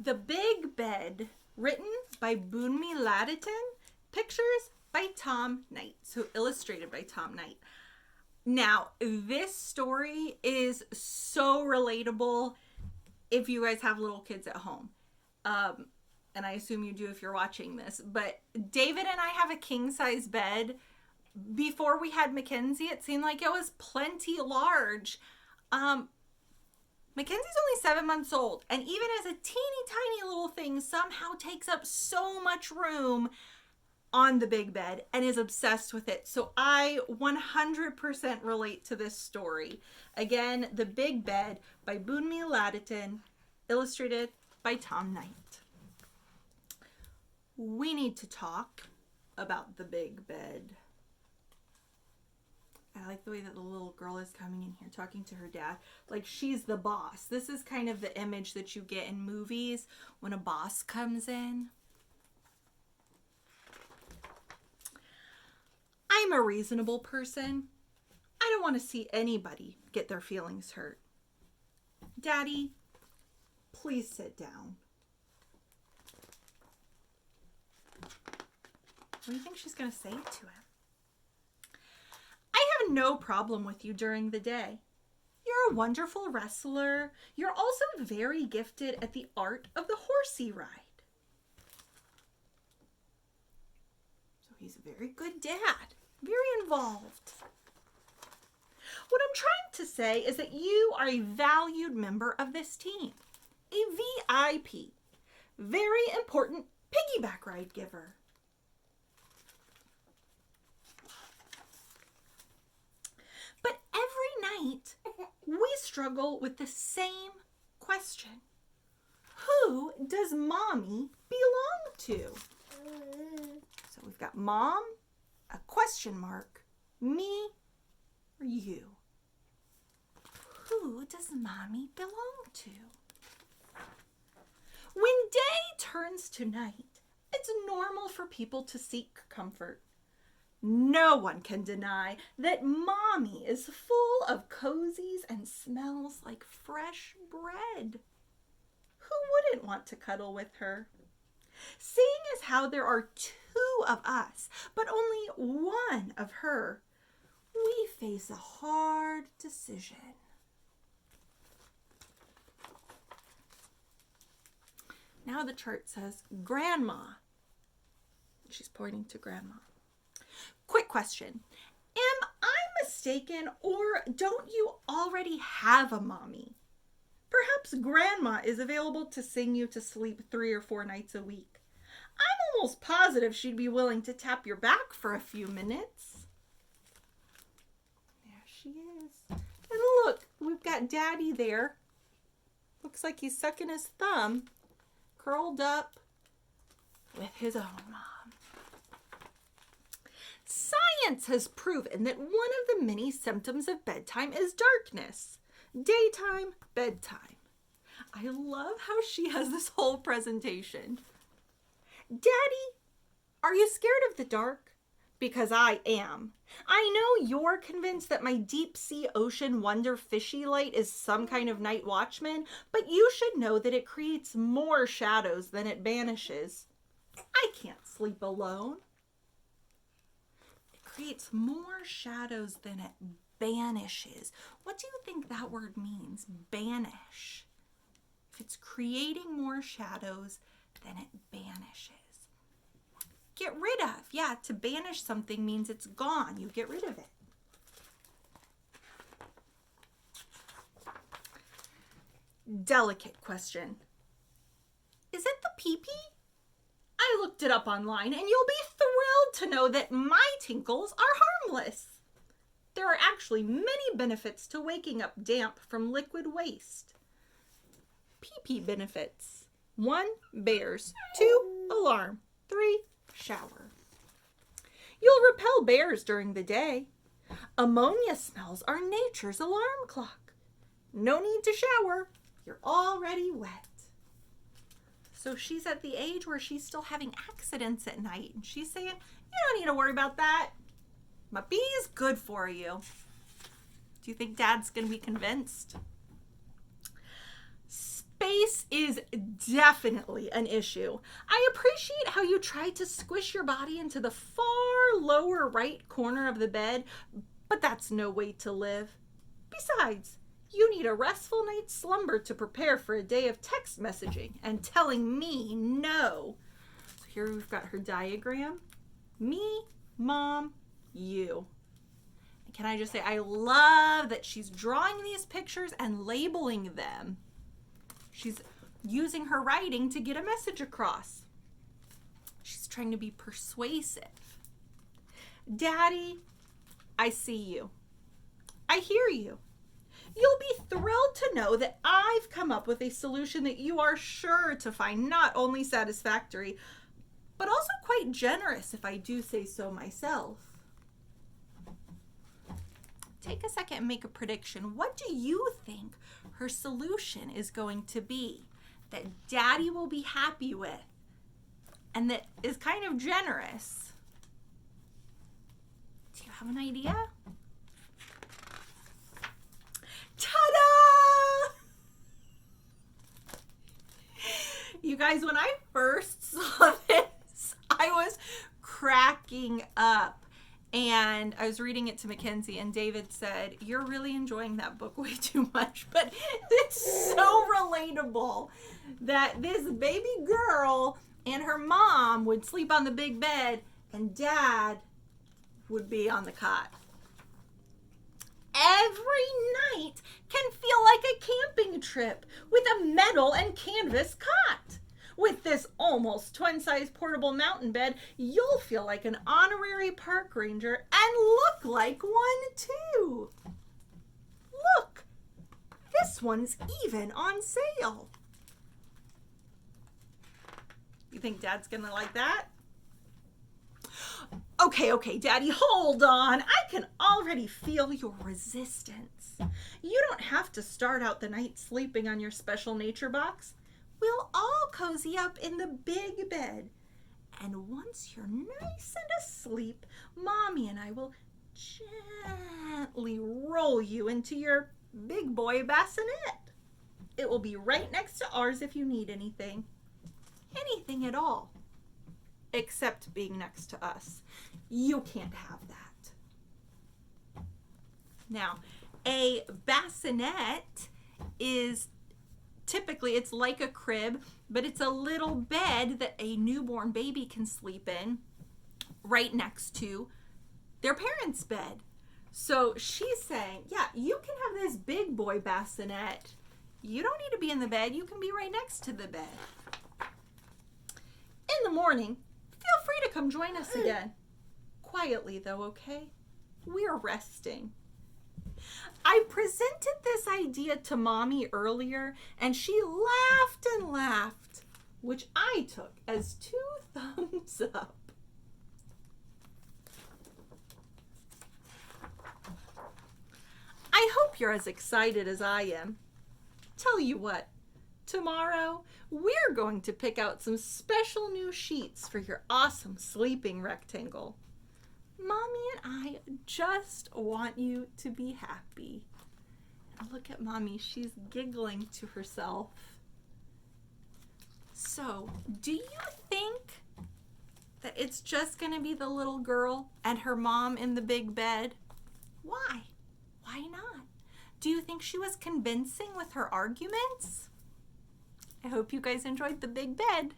The Big Bed, written by Bunmi Laditan, pictures by Tom Knight, so illustrated by Tom Knight. Now, this story is so relatable if you guys have little kids at home. And I assume you do if you're watching this. But David and I have a king-size bed. Before we had Mackenzie, it seemed like it was plenty large. Mackenzie's only 7 months old, and even as a teeny tiny little thing, somehow takes up so much room on the big bed and is obsessed with it. So I 100% relate to this story. Again, The Big Bed by Bunmi Laditan, illustrated by Tom Knight. We need to talk about the big bed. I like the way that the little girl is coming in here talking to her dad like she's the boss. This is kind of the image that you get in movies when a boss comes in. I'm a reasonable person. I don't want to see anybody get their feelings hurt. Daddy, please sit down. What do you think she's going to say to him? I have no problem with you during the day. You're a wonderful wrestler. You're also very gifted at the art of the horsey ride. So he's a very good dad, very involved. What I'm trying to say is that you are a valued member of this team, a VIP, very important piggyback ride giver. But every night, we struggle with the same question. Who does Mommy belong to? So we've got Mom, a question mark, me, or you. Who does Mommy belong to? When day turns to night, it's normal for people to seek comfort. No one can deny that Mommy is full of cozies and smells like fresh bread. Who wouldn't want to cuddle with her? Seeing as how there are 2 of us, but only 1 of her, we face a hard decision. Now the chart says Grandma. She's pointing to Grandma. Quick question. Am I mistaken, or don't you already have a mommy? Perhaps Grandma is available to sing you to sleep 3 or 4 nights a week. I'm almost positive she'd be willing to tap your back for a few minutes. There she is. And look, we've got Daddy there. Looks like he's sucking his thumb, curled up with his own mom. Science has proven that one of the many symptoms of bedtime is darkness. Daytime, bedtime. I love how she has this whole presentation. Daddy, are you scared of the dark? Because I am. I know you're convinced that my deep sea ocean wonder fishy light is some kind of night watchman, but you should know that it creates more shadows than it banishes. I can't sleep alone. Creates more shadows than it banishes. What do you think that word means? Banish. If it's creating more shadows than it banishes. Get rid of. Yeah, to banish something means it's gone. You get rid of it. Delicate question. Is it the pee-pee? I looked it up online, and you'll be thrilled to know that my tinkles are harmless. There are actually many benefits to waking up damp from liquid waste. Pee-pee benefits. 1, bears. 2, alarm. 3, shower. You'll repel bears during the day. Ammonia smells are nature's alarm clock. No need to shower. You're already wet. So she's at the age where she's still having accidents at night. And she's saying, you don't need to worry about that. My pee is good for you. Do you think Dad's going to be convinced? Space is definitely an issue. I appreciate how you tried to squish your body into the far lower right corner of the bed, but that's no way to live. Besides, you need a restful night's slumber to prepare for a day of text messaging and telling me no. So here we've got her diagram. Me, Mom, you. And can I just say, I love that she's drawing these pictures and labeling them. She's using her writing to get a message across. She's trying to be persuasive. Daddy, I see you. I hear you. You'll be thrilled to know that I've come up with a solution that you are sure to find not only satisfactory, but also quite generous, if I do say so myself. Take a second and make a prediction. What do you think her solution is going to be that Daddy will be happy with and that is kind of generous? Do you have an idea? Ta-da! You guys, when I first saw this, I was cracking up. And I was reading it to Mackenzie, and David said, "You're really enjoying that book way too much." But it's so relatable that this baby girl and her mom would sleep on the big bed, and Dad would be on the cot. Every night can feel like a camping trip with a metal and canvas cot. With this almost twin-size portable mountain bed, you'll feel like an honorary park ranger and look like one too. Look, this one's even on sale. You think Dad's gonna like that? Okay, Daddy, hold on. I can already feel your resistance. You don't have to start out the night sleeping on your special nature box. We'll all cozy up in the big bed. And once you're nice and asleep, Mommy and I will gently roll you into your big boy bassinet. It will be right next to ours if you need anything. Anything at all. Except being next to us. You can't have that. Now, a bassinet is typically, it's like a crib, but it's a little bed that a newborn baby can sleep in right next to their parents' bed. So she's saying, yeah, you can have this big boy bassinet. You don't need to be in the bed. You can be right next to the bed. In the morning, feel free to come join us again. Quietly, though, okay? We're resting. I presented this idea to Mommy earlier, and she laughed and laughed, which I took as 2 thumbs up. I hope you're as excited as I am. Tell you what, tomorrow we're going to pick out some special new sheets for your awesome sleeping rectangle. Mommy and I just want you to be happy. And look at Mommy, she's giggling to herself. So, do you think that it's just going to be the little girl and her mom in the big bed? Why? Why not? Do you think she was convincing with her arguments? I hope you guys enjoyed the big bed.